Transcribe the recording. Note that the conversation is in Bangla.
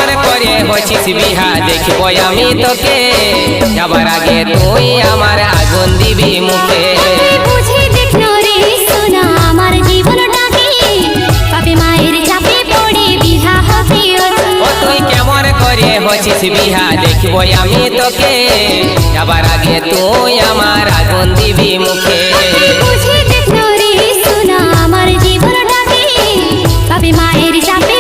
কেমন করে হচ্ছিস বিহা দেখব আমি তোকে যাবার আগে তুই আমার আগুন দিবি মুখে বুঝে দেখলো রে সোনা আমার জীবনটাকে পাপে মায়ের চাপে পড়ে বিহা হবে ও তুই কেমন করে হচ্ছিস বিহা দেখব আমি তোকে যাবার আগে তুই আমার আগুন দিবি মুখে বুঝে দেখলো রে সোনা আমার জীবনটাকে পাপে মায়ের চাপে